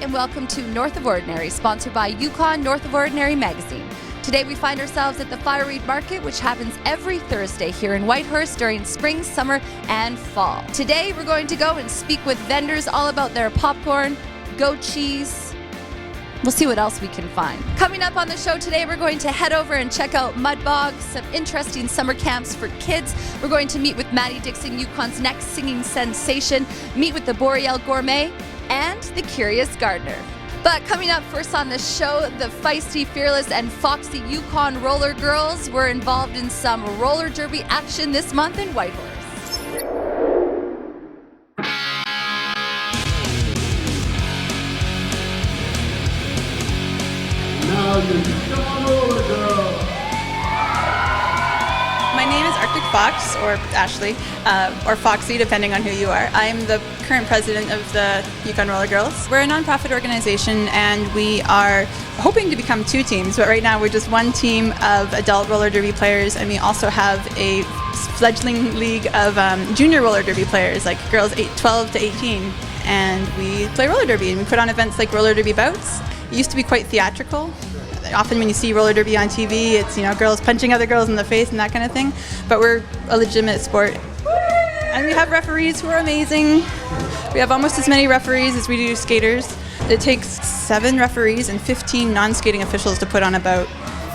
And welcome to North of Ordinary, sponsored by Yukon North of Ordinary magazine. Today we find ourselves at the Fireweed Market, which happens every Thursday here in Whitehorse during spring, summer, and fall. Today we're going to go and speak with vendors all about their popcorn, goat cheese. We'll see what else we can find. Coming up on the show today, we're going to head over and check out mud bogs, some interesting summer camps for kids. We're going to meet with Madi Dixon, Yukon's next singing sensation, meet with the Boreal Gourmet, and the Curious Gardener. But coming up first on the show, the feisty, fearless, and foxy Yukon Roller Girls were involved in some roller derby action this month in Whitehorse. Now the Yukon Roller Girls. My name is Arctic Fox, or Ashley, or Foxy, depending on who you are. I'm the current president of the Yukon Roller Girls. We're a nonprofit organization, and we are hoping to become two teams, but right now we're just one team of adult roller derby players, and we also have a fledgling league of junior roller derby players, like girls 12 to 18, and we play roller derby, and we put on events like roller derby bouts. It used to be quite theatrical. Often when you see roller derby on TV, it's, girls punching other girls in the face and that kind of thing. But we're a legitimate sport. And we have referees who are amazing. We have almost as many referees as we do skaters. It takes 7 referees and 15 non-skating officials to put on a bout,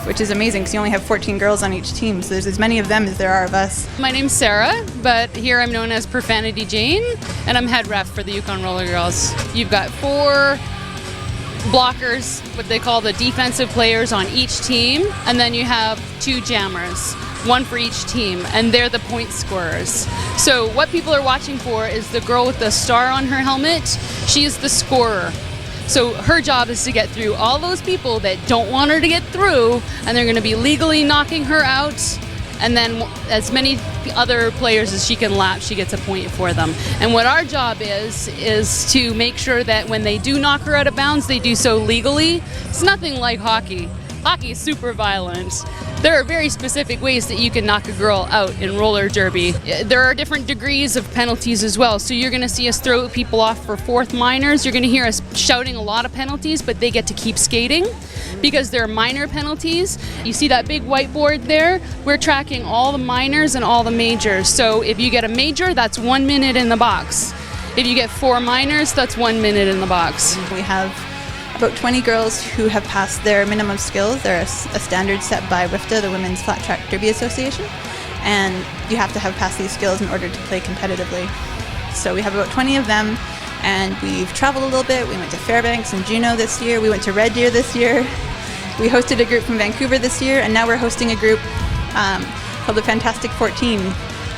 which is amazing because you only have 14 girls on each team. So there's as many of them as there are of us. My name's Sarah, but here I'm known as Profanity Jane, and I'm head ref for the Yukon Roller Girls. You've got 4 blockers, what they call the defensive players on each team, and then you have 2 jammers, 1 for each team, and they're the point scorers. So what people are watching for is the girl with the star on her helmet. She is the scorer. So her job is to get through all those people that don't want her to get through, and they're going to be legally knocking her out. And then as many other players as she can lap, she gets a point for them. And what our job is to make sure that when they do knock her out of bounds, they do so legally. It's nothing like hockey. Hockey is super violent. There are very specific ways that you can knock a girl out in roller derby. There are different degrees of penalties as well. So you're going to see us throw people off for 4th minors. You're going to hear us shouting a lot of penalties, but they get to keep skating because they're minor penalties. You see that big whiteboard there? We're tracking all the minors and all the majors. So if you get a major, that's 1 minute in the box. If you get 4 minors, that's 1 minute in the box. We have about 20 girls who have passed their minimum skills. They're a standard set by WIFTA, the Women's Flat Track Derby Association, and you have to have passed these skills in order to play competitively. So we have about 20 of them, and we've traveled a little bit. We went to Fairbanks and Juneau this year. We went to Red Deer this year. We hosted a group from Vancouver this year, and now we're hosting a group called the Fantastic 14,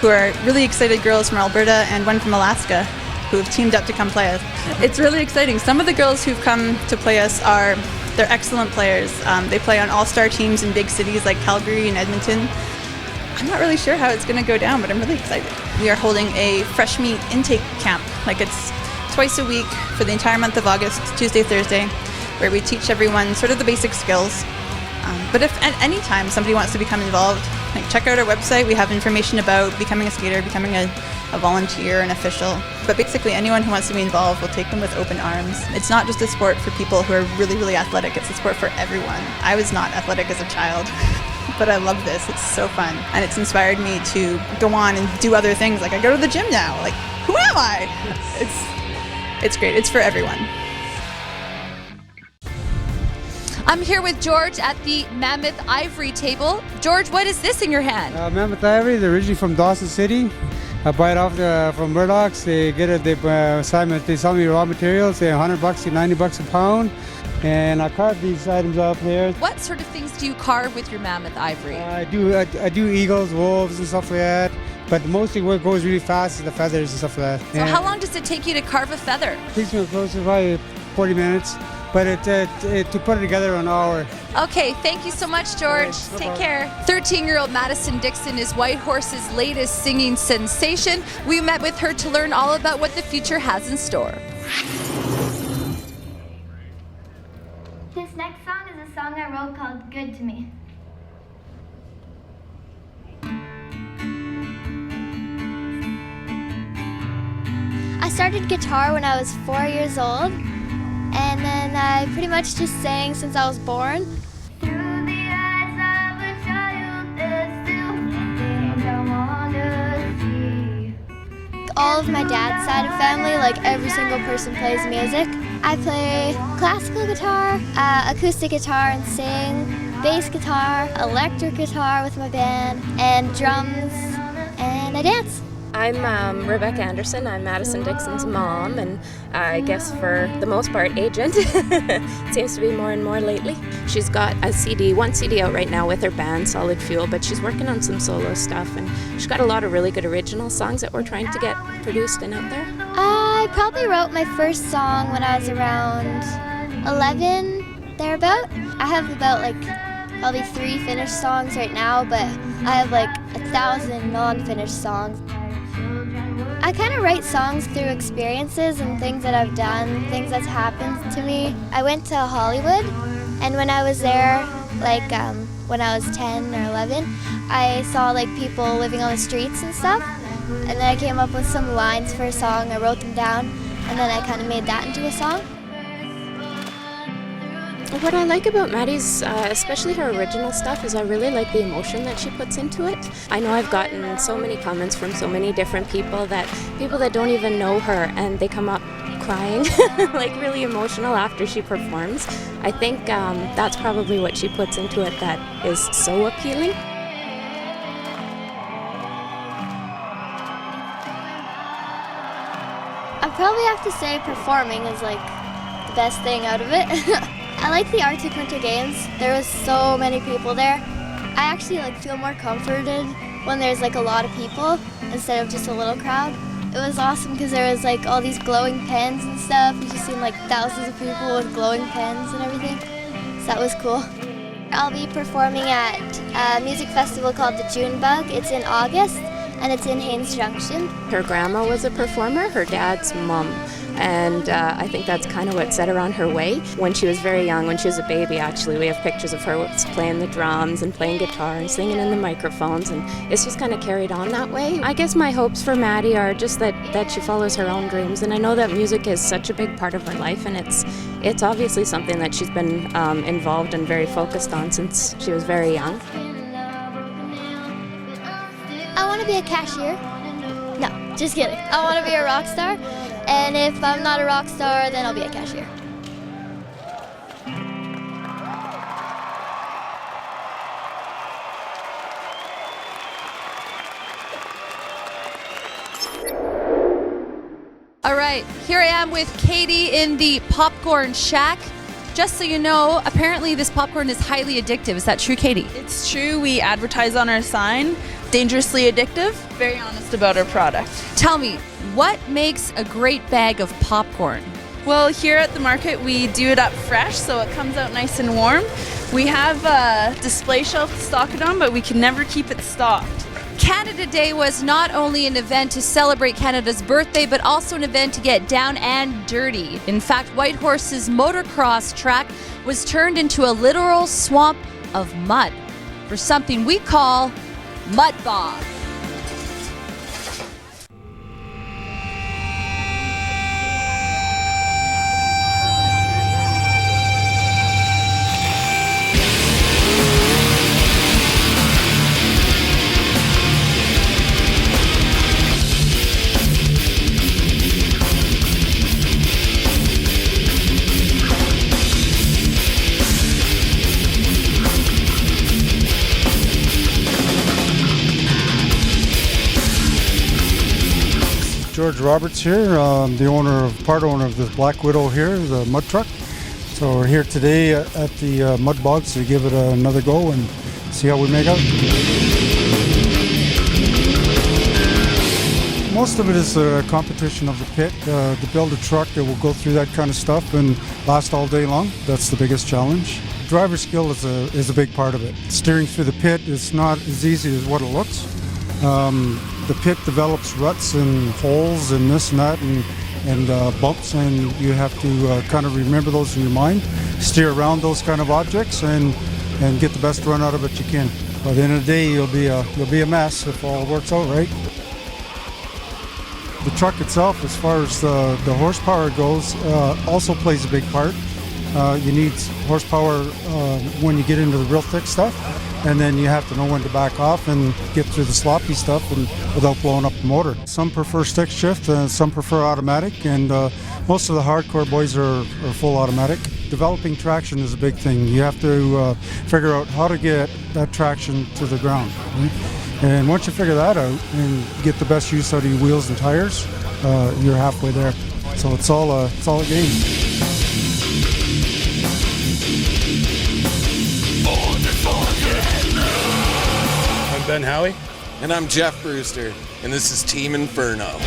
who are really excited girls from Alberta and one from Alaska, who have teamed up to come play us. It's really exciting. Some of the girls who've come to play us they're excellent players. They play on all-star teams in big cities like Calgary and Edmonton. I'm not really sure how it's going to go down, but I'm really excited. We are holding a fresh meat intake camp. It's twice a week for the entire month of August, Tuesday, Thursday, where we teach everyone sort of the basic skills. But if at any time somebody wants to become involved, check out our website. We have information about becoming a skater, becoming a volunteer, an official. But basically anyone who wants to be involved, we'll take them with open arms. It's not just a sport for people who are really, really athletic. It's a sport for everyone. I was not athletic as a child, but I love this. It's so fun. And it's inspired me to go on and do other things. I go to the gym now. Who am I? It's great. It's for everyone. I'm here with George at the Mammoth Ivory table. George, what is this in your hand? Mammoth Ivory, they're originally from Dawson City. I buy it off from Murdoch's. They get it. They sell me raw materials. They're $100 to $90 a pound, and I carve these items up here. What sort of things do you carve with your Mammoth Ivory? I do eagles, wolves, and stuff like that. But mostly what goes really fast is the feathers and stuff like that. So how long does it take you to carve a feather? It takes me close to probably 40 minutes, but to put it together an hour. Okay, thank you so much, George. Right, no Take problem. care. 13-year-old Madison Dixon is Whitehorse's latest singing sensation. We met with her to learn all about what the future has in store. This next song is a song I wrote called Good to Me. I started guitar when I was 4 years old, and then I pretty much just sang since I was born. Through the eyes of a child, there's still things I want to see. All of my dad's side of family, like every single person plays music. I play classical guitar, acoustic guitar and sing, bass guitar, electric guitar with my band, and drums, and I dance. I'm Rebecca Anderson. I'm Madison Dixon's mom, and I guess for the most part agent. Seems to be more and more lately. She's got one CD out right now with her band Solid Fuel, but she's working on some solo stuff, and she's got a lot of really good original songs that we're trying to get produced and out there. I probably wrote my first song when I was around 11, thereabout. I have about probably 3 finished songs right now, but I have 1,000 non-finished songs. I kind of write songs through experiences and things that I've done, things that's happened to me. I went to Hollywood, and when I was there, when I was 10 or 11, I saw people living on the streets and stuff, and then I came up with some lines for a song. I wrote them down, and then I kind of made that into a song. What I like about Maddie's, especially her original stuff, is I really like the emotion that she puts into it. I know I've gotten so many comments from so many different people that don't even know her, and they come up crying, really emotional after she performs. I think that's probably what she puts into it that is so appealing. I'd probably have to say performing is the best thing out of it. I like the Arctic Winter Games. There was so many people there. I actually feel more comforted when there's a lot of people instead of just a little crowd. It was awesome because there was all these glowing pens and stuff. You just seen thousands of people with glowing pens and everything. So that was cool. I'll be performing at a music festival called the June Bug. It's in August, and it's in Haines Junction. Her grandma was a performer, her dad's mom, and I think that's kind of what set her on her way. When she was very young, when she was a baby actually, we have pictures of her playing the drums and playing guitar and singing in the microphones, and it's just kind of carried on that way. I guess my hopes for Maddie are just that she follows her own dreams, and I know that music is such a big part of her life, and it's obviously something that she's been involved and very focused on since she was very young. I want to be a cashier. No, just kidding. I want to be a rock star, and if I'm not a rock star, then I'll be a cashier. All right, here I am with Katie in the Popcorn Shack. Just so you know, apparently this popcorn is highly addictive. Is that true, Katie? It's true. We advertise on our sign, dangerously addictive. Very honest about our product. Tell me, what makes a great bag of popcorn? Well, here at the market, we do it up fresh, so it comes out nice and warm. We have a display shelf to stock it on, but we can never keep it stocked. Canada Day was not only an event to celebrate Canada's birthday, but also an event to get down and dirty. In fact, Whitehorse's motocross track was turned into a literal swamp of mud for something we call mud bog. George Roberts here, the part owner of this Black Widow here, the mud truck. So we're here today at the mud bogs to give it another go and see how we make out. Most of it is a competition of the pit. To build a truck that will go through that kind of stuff and last all day long, that's the biggest challenge. Driver skill is a big part of it. Steering through the pit is not as easy as what it looks. The pit develops ruts and holes and this and that and bumps, and you have to kind of remember those in your mind, steer around those kind of objects, and get the best run out of it you can. By the end of the day, you'll be a mess if all works out right. The truck itself, as far as the horsepower goes, also plays a big part. You need horsepower when you get into the real thick stuff, and then you have to know when to back off and get through the sloppy stuff and without blowing up the motor. Some prefer stick shift, some prefer automatic, and most of the hardcore boys are full automatic. Developing traction is a big thing. You have to figure out how to get that traction to the ground. Right? And once you figure that out and get the best use out of your wheels and tires, you're halfway there. So it's all a game. I'm Ben Howie. And I'm Jeff Brewster, and this is Team Inferno.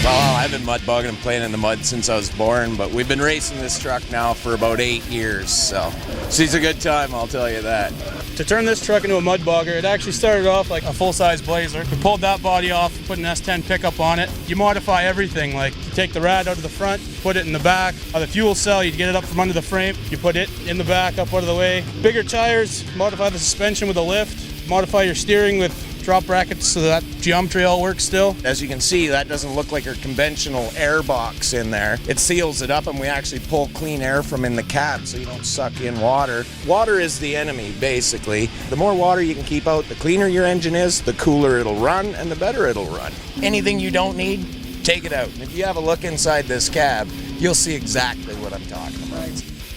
Well, I've been mud bogging and playing in the mud since I was born, but we've been racing this truck now for about 8 years, so she's a good time, I'll tell you that. To turn this truck into a mud bogger, it actually started off like a full-size Blazer. We pulled that body off, put an S10 pickup on it. You modify everything, like you take the rad out of the front, put it in the back. The fuel cell, you get it up from under the frame, you put it in the back, up out of the way. Bigger tires, modify the suspension with a lift, modify your steering with drop brackets so that geometry all works still. As you can see, that doesn't look like a conventional air box in there. It seals it up, and we actually pull clean air from in the cab so you don't suck in water. Water is the enemy, basically. The more water you can keep out, the cleaner your engine is, the cooler it'll run, and the better it'll run. Anything you don't need, take it out. And if you have a look inside this cab, you'll see exactly what I'm talking about.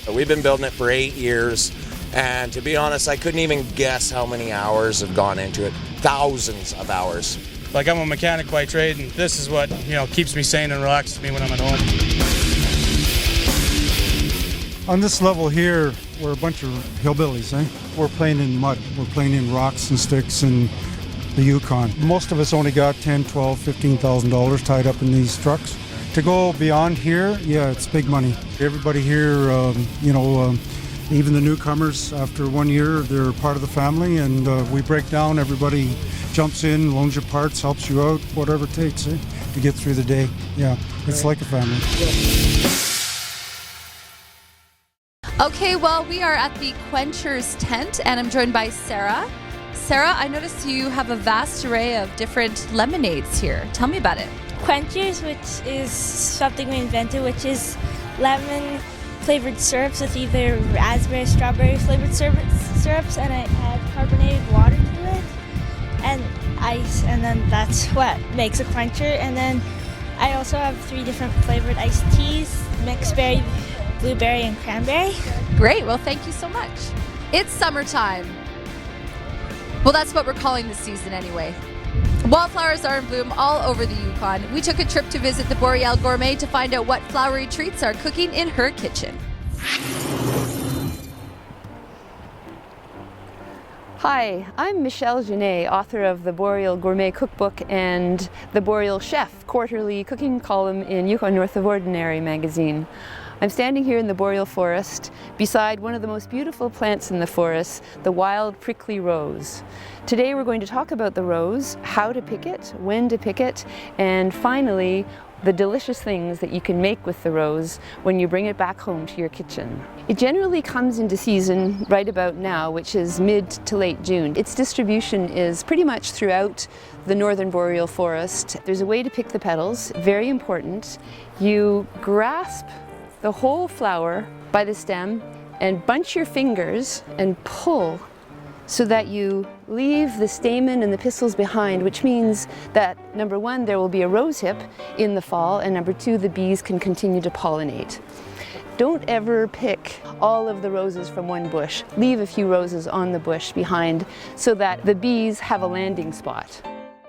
So we've been building it for 8 years. And to be honest, I couldn't even guess how many hours have gone into it. Thousands of hours. Like, I'm a mechanic by trade, and this is what, keeps me sane and relaxes me when I'm at home. On this level here, we're a bunch of hillbillies, eh? We're playing in mud. We're playing in rocks and sticks and the Yukon. Most of us only got $10,000, $12,000, $15,000 tied up in these trucks. To go beyond here, yeah, it's big money. Everybody here, even the newcomers, after 1 year, they're part of the family, and we break down. Everybody jumps in, loans you parts, helps you out, whatever it takes to get through the day. Yeah, it's like a family. Okay, well, we are at the Quenchers tent, and I'm joined by Sarah. Sarah, I noticed you have a vast array of different lemonades here. Tell me about it. Quenchers, which is something we invented, which is lemon flavored syrups with either raspberry, strawberry flavored syrups, and I add carbonated water to it and ice, and then that's what makes a quencher. And then I also have 3 different flavored iced teas: mixed berry, blueberry, and cranberry. Great, well, thank you so much. It's summertime. Well, that's what we're calling this season anyway. Wildflowers are in bloom all over the Yukon. We took a trip to visit the Boreal Gourmet to find out what flowery treats are cooking in her kitchen. Hi, I'm Michelle Janae, author of the Boreal Gourmet Cookbook and the Boreal Chef quarterly cooking column in Yukon North of Ordinary magazine. I'm standing here in the boreal forest beside one of the most beautiful plants in the forest, the wild prickly rose. Today we're going to talk about the rose, how to pick it, when to pick it, and finally the delicious things that you can make with the rose when you bring it back home to your kitchen. It generally comes into season right about now, which is mid to late June. Its distribution is pretty much throughout the northern boreal forest. There's a way to pick the petals, very important. You grasp the whole flower by the stem and bunch your fingers and pull so that you leave the stamen and the pistils behind, which means that number 1, there will be a rose hip in the fall, and number 2, the bees can continue to pollinate. Don't ever pick all of the roses from one bush. Leave a few roses on the bush behind so that the bees have a landing spot.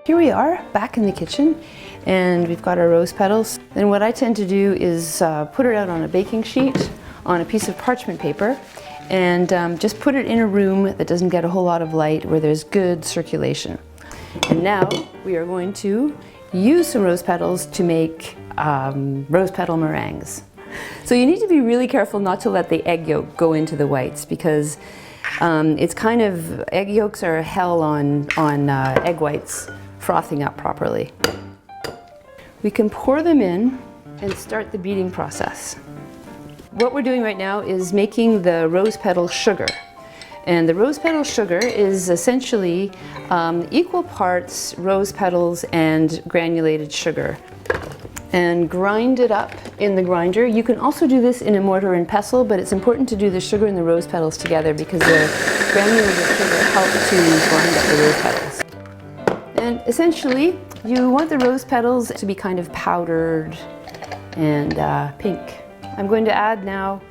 Here we are back in the kitchen, and we've got our rose petals. Then what I tend to do is put it out on a baking sheet on a piece of parchment paper and just put it in a room that doesn't get a whole lot of light, where there's good circulation. And now we are going to use some rose petals to make rose petal meringues. So you need to be really careful not to let the egg yolk go into the whites, because it's kind of, egg yolks are hell on egg whites frothing up properly. We can pour them in and start the beating process. What we're doing right now is making the rose petal sugar. And the rose petal sugar is essentially equal parts rose petals and granulated sugar. And grind it up in the grinder. You can also do this in a mortar and pestle, but it's important to do the sugar and the rose petals together because the granulated sugar helps to grind up the rose petals. And essentially, you want the rose petals to be kind of powdered and pink. I'm going to add now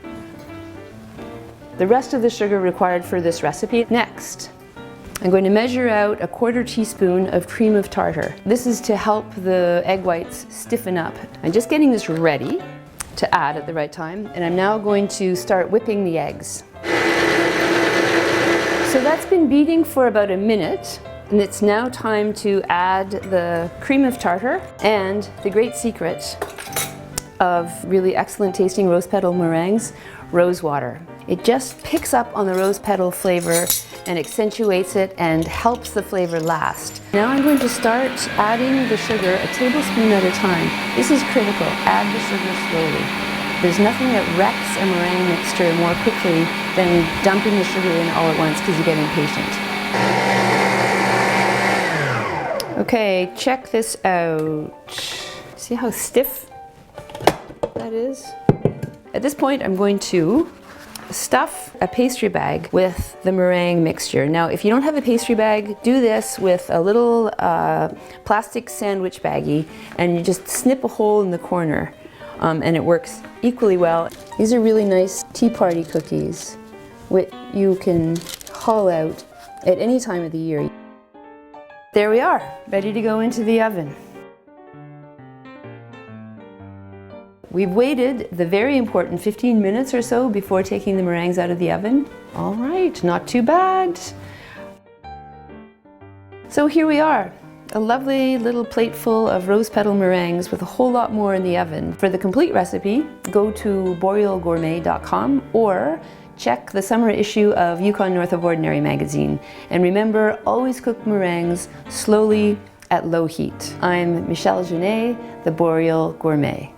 the rest of the sugar required for this recipe. Next, I'm going to measure out a 1/4 teaspoon of cream of tartar. This is to help the egg whites stiffen up. I'm just getting this ready to add at the right time, and I'm now going to start whipping the eggs. So that's been beating for about a minute, and it's now time to add the cream of tartar and the great secret of really excellent tasting rose petal meringues, rose water. It just picks up on the rose petal flavor and accentuates it and helps the flavor last. Now I'm going to start adding the sugar a tablespoon at a time. This is critical. Add the sugar slowly. There's nothing that wrecks a meringue mixture more quickly than dumping the sugar in all at once because you get impatient. Okay, check this out. See how stiff that is? At this point, I'm going to stuff a pastry bag with the meringue mixture. Now, if you don't have a pastry bag, do this with a little plastic sandwich baggie, and you just snip a hole in the corner, and it works equally well. These are really nice tea party cookies, which you can haul out at any time of the year. There we are, ready to go into the oven. We've waited the very important 15 minutes or so before taking the meringues out of the oven. All right, not too bad. So here we are, a lovely little plate full of rose petal meringues with a whole lot more in the oven. For the complete recipe, go to borealgourmet.com or check the summer issue of Yukon North of Ordinary magazine. And remember, always cook meringues slowly at low heat. I'm Michelle Janae, the Boreal Gourmet.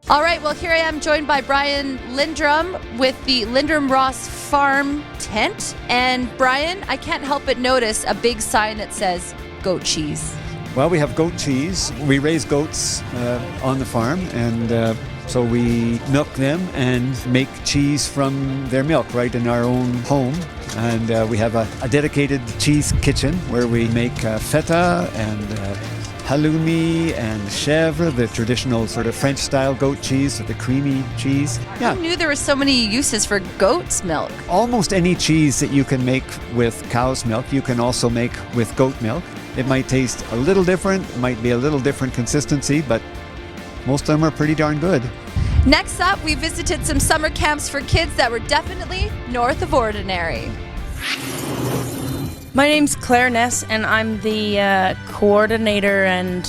All right, well, here I am joined by Brian Lindrum with the Lindrum Ross Farm tent. And Brian, I can't help but notice a big sign that says goat cheese. Well, we have goat cheese. We raise goats on the farm, and so we milk them and make cheese from their milk right in our own home. And we have a dedicated cheese kitchen where we make feta and halloumi and chèvre, the traditional sort of French-style goat cheese, the creamy cheese. Yeah. I knew there were so many uses for goat's milk. Almost any cheese that you can make with cow's milk, you can also make with goat milk. It might taste a little different, it might be a little different consistency, but most of them are pretty darn good. Next up, we visited some summer camps for kids that were definitely north of ordinary. My name's Claire Ness, and I'm the coordinator and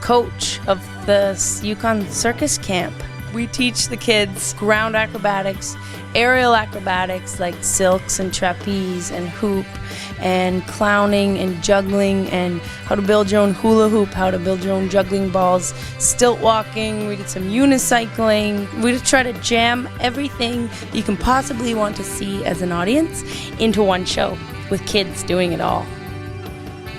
coach of the Yukon Circus Camp. We teach the kids ground acrobatics, aerial acrobatics like silks and trapeze and hoop, and clowning and juggling, and how to build your own hula hoop, how to build your own juggling balls, stilt walking. We did some unicycling. We just try to jam everything you can possibly want to see as an audience into one show, with kids doing it all.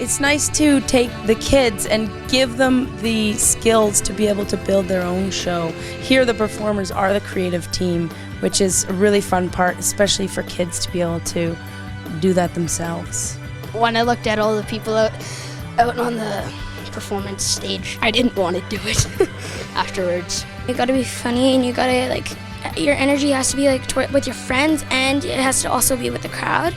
It's nice to take the kids and give them the skills to be able to build their own show. Here the performers are the creative team, which is a really fun part, especially for kids to be able to do that themselves. When I looked at all the people out on the performance stage, I didn't want to do it afterwards. You gotta be funny, and you gotta your energy has to be with your friends, and it has to also be with the crowd.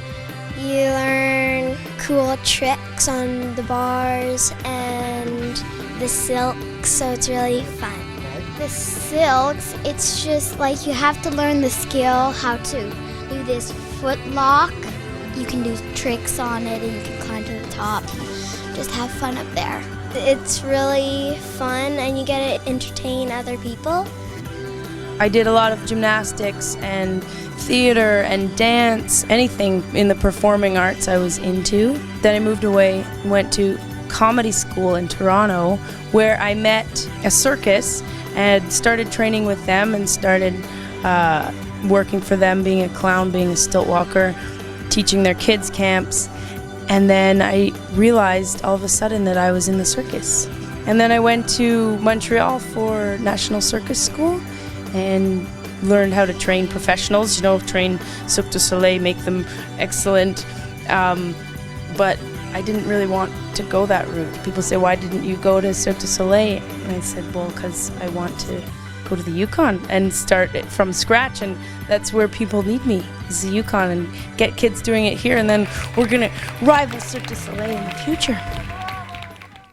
You learn cool tricks on the bars and the silks, so it's really fun. The silks, it's just you have to learn the skill how to do this foot lock. You can do tricks on it, and you can climb climb to the top, just have fun up there. It's really fun and you get to entertain other people. I did a lot of gymnastics and theater and dance, anything in the performing arts I was into. Then I moved away, went to comedy school in Toronto, where I met a circus and started training with them and started working for them, being a clown, being a stilt walker, teaching their kids camps. And then I realized all of a sudden that I was in the circus. And then I went to Montreal for National Circus School and learned how to train professionals, train Cirque du Soleil, make them excellent. But I didn't really want to go that route. People say, why didn't you go to Cirque du Soleil? And I said, well, because I want to go to the Yukon and start it from scratch, and that's where people need me, is the Yukon, and get kids doing it here, and then we're going to rival Cirque du Soleil in the future.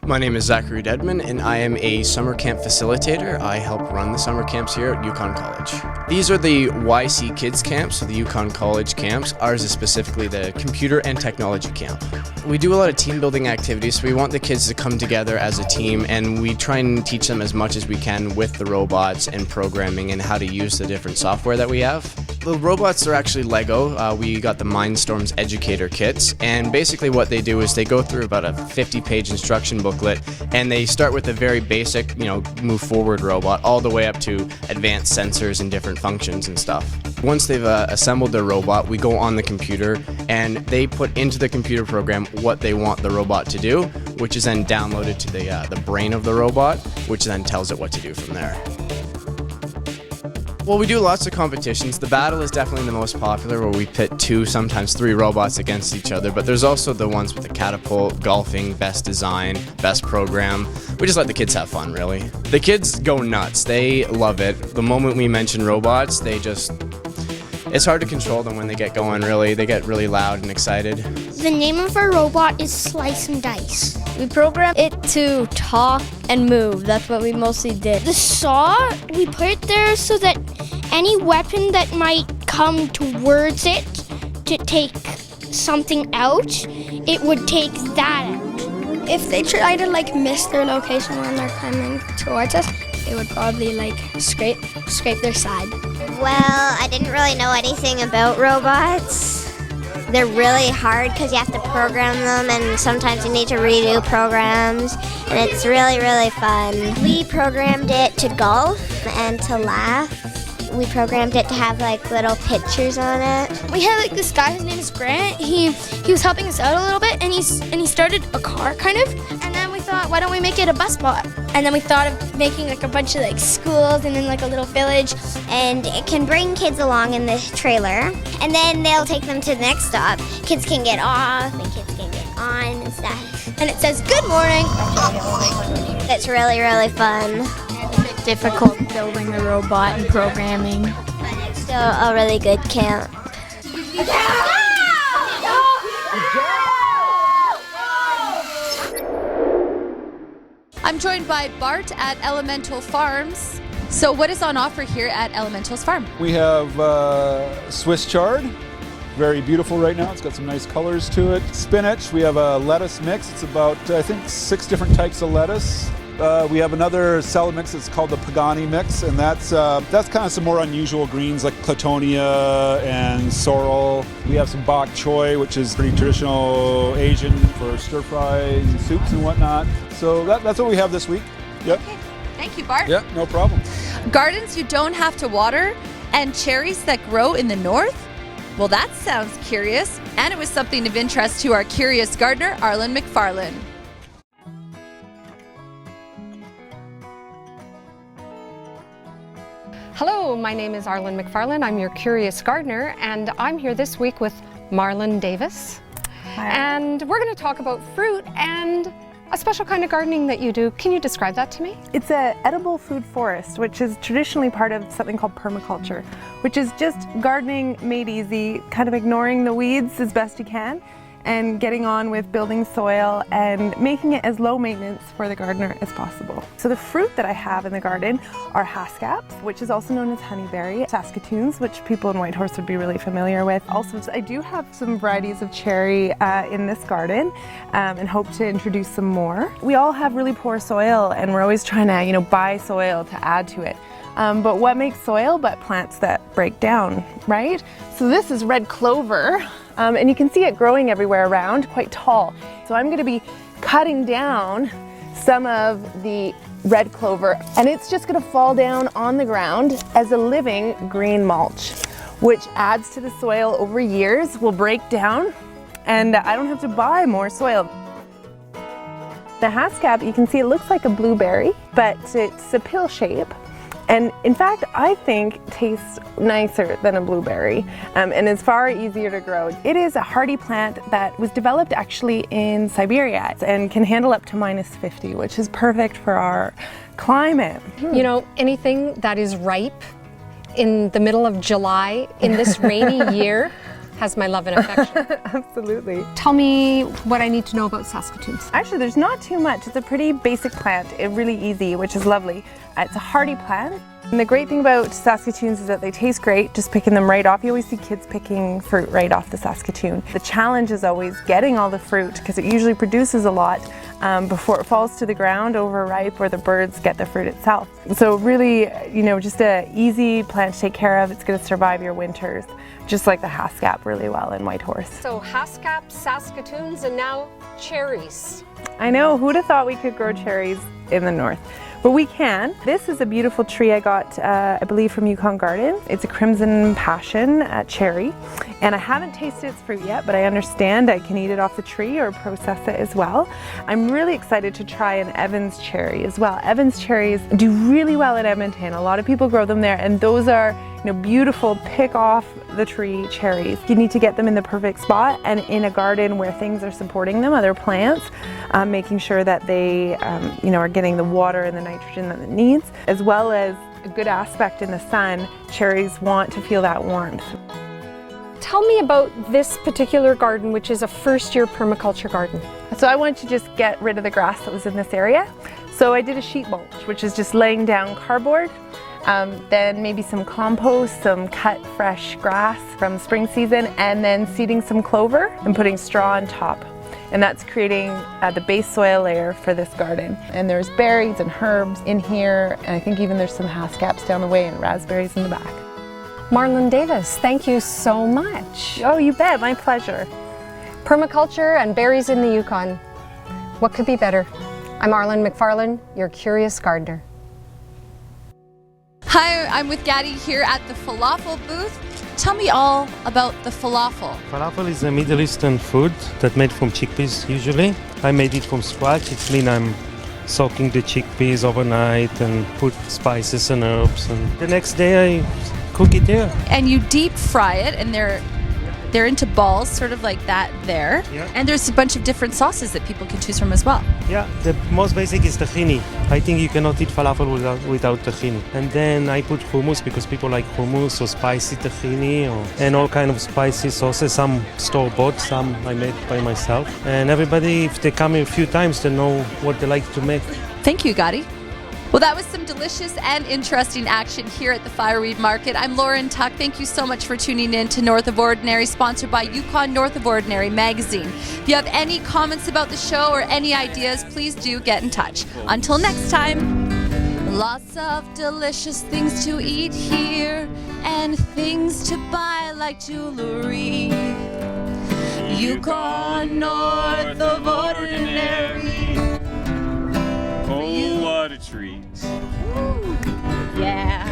My name is Zachary Dedman, and I am a summer camp facilitator. I help run the summer camps here at Yukon College. These are the YC Kids camps, so the Yukon College camps. Ours is specifically the computer and technology camp. We do a lot of team building activities, so we want the kids to come together as a team, and we try and teach them as much as we can with the robots and programming and how to use the different software that we have. The robots are actually Lego. We got the Mindstorms Educator kits, and basically what they do is they go through about a 50-page instruction booklet, and they start with a very basic, move forward robot all the way up to advanced sensors and different functions and stuff. Once they've assembled their robot, we go on the computer and they put into the computer program what they want the robot to do, which is then downloaded to the brain of the robot, which then tells it what to do from there. Well, we do lots of competitions. The battle is definitely the most popular, where we pit 2, sometimes 3 robots against each other, but there's also the ones with the catapult, golfing, best design, best program. We just let the kids have fun, really. The kids go nuts. They love it. The moment we mention robots, it's hard to control them when they get going, really. They get really loud and excited. The name of our robot is Slice and Dice. We programmed it to talk and move. That's what we mostly did. The saw, we put it there so that any weapon that might come towards it to take something out, it would take that out. If they try to miss their location when they're coming towards us, they would probably scrape their side. Well, I didn't really know anything about robots. They're really hard because you have to program them, and sometimes you need to redo programs, and it's really, really fun. We programmed it to golf and to laugh. We programmed it to have little pictures on it. We had this guy, his name is Grant. He was helping us out a little bit, and he started a car kind of, and then we thought, why don't we make it a bus bot? And then we thought of making a bunch of schools and then a little village, and it can bring kids along in the trailer, and then they'll take them to the next stop. Kids can get off and kids can get on and stuff. And it says good morning. It's really, really fun. Difficult building the robot and programming. But it's still a really good camp. I'm joined by Bart at Elemental Farms. So what is on offer here at Elemental's Farm? We have Swiss chard, very beautiful right now. It's got some nice colors to it. Spinach, we have a lettuce mix. It's about, I think, 6 different types of lettuce. We have another salad mix that's called the Pagani mix, and that's kind of some more unusual greens like clatonia and sorrel. We have some bok choy, which is pretty traditional Asian for stir fries and soups and whatnot. So that's what we have this week. Yep. Okay. Thank you, Bart. Yep, no problem. Gardens you don't have to water and cherries that grow in the north? Well, that sounds curious, and it was something of interest to our curious gardener, Arlen McFarlane. Hello, my name is Arlen McFarlane. I'm your curious gardener, and I'm here this week with Marlon Davis. Hi. And we're going to talk about fruit and a special kind of gardening that you do. Can you describe that to me? It's an edible food forest, which is traditionally part of something called permaculture, which is just gardening made easy, kind of ignoring the weeds as best you can. and getting on with building soil and making it as low maintenance for the gardener as possible. So the fruit that I have in the garden are haskaps, which is also known as honeyberry, saskatoons, which people in Whitehorse would be really familiar with. Also, I do have some varieties of cherry in this garden and hope to introduce some more. We all have really poor soil and we're always trying to, buy soil to add to it. But what makes soil but plants that break down, right? So this is red clover, and you can see it growing everywhere around, quite tall. So I'm gonna be cutting down some of the red clover, and it's just gonna fall down on the ground as a living green mulch, which adds to the soil over years, will break down, and I don't have to buy more soil. The haskap, you can see it looks like a blueberry, but it's a pill shape. And in fact, I think tastes nicer than a blueberry and is far easier to grow. It is a hardy plant that was developed actually in Siberia and can handle up to -50, which is perfect for our climate. Anything that is ripe in the middle of July in this rainy year has my love and affection. Absolutely. Tell me what I need to know about Saskatoons. Actually, there's not too much. It's a pretty basic plant, really easy, which is lovely. It's a hardy plant. And the great thing about Saskatoons is that they taste great, just picking them right off. You always see kids picking fruit right off the Saskatoon. The challenge is always getting all the fruit, because it usually produces a lot before it falls to the ground overripe or the birds get the fruit itself. So really, just an easy plant to take care of. It's going to survive your winters, just like the haskap really well in Whitehorse. So haskap, Saskatoons, and now cherries. I know, who'd have thought we could grow cherries in the north? But we can. This is a beautiful tree I got, I believe, from Yukon Garden. It's a Crimson Passion cherry, and I haven't tasted its fruit yet, but I understand I can eat it off the tree or process it as well. I'm really excited to try an Evans cherry as well. Evans cherries do really well in Edmonton. A lot of people grow them there, and those are beautiful pick off the tree cherries. You need to get them in the perfect spot and in a garden where things are supporting them, other plants, making sure that they are getting the water and the nitrogen that it needs, as well as a good aspect in the sun. Cherries want to feel that warmth. Tell me about this particular garden, which is a first-year permaculture garden. So I wanted to just get rid of the grass that was in this area. So I did a sheet mulch, which is just laying down cardboard, then maybe some compost, some cut fresh grass from spring season, and then seeding some clover and putting straw on top. And that's creating the base soil layer for this garden. And there's berries and herbs in here, and I think even there's some haskaps down the way and raspberries in the back. Marlon Davis, thank you so much. Oh, you bet, my pleasure. Permaculture and berries in the Yukon. What could be better? I'm Arlen McFarlane, your curious gardener. Hi, I'm with Gaddy here at the Falafel booth. Tell me all about the falafel. Falafel is a Middle Eastern food that's made from chickpeas usually. I made it from scratch. It means I'm soaking the chickpeas overnight and put spices and herbs. And the next day I cook it here. And you deep fry it, and they're into balls, sort of like that there. Yeah. And there's a bunch of different sauces that people can choose from as well. Yeah, the most basic is tahini. I think you cannot eat falafel without tahini. And then I put hummus because people like hummus or spicy tahini and all kind of spicy sauces. Some store-bought, some I made by myself. And everybody, if they come here a few times, they know what they like to make. Thank you, Gaddy. Well, that was some delicious and interesting action here at the Fireweed Market. I'm Lauren Tuck. Thank you so much for tuning in to North of Ordinary, sponsored by Yukon North of Ordinary magazine. If you have any comments about the show or any ideas, please do get in touch. Until next time, lots of delicious things to eat here and things to buy like jewelry. Yukon North of Ordinary. Whole lot of trees. Ooh, yeah.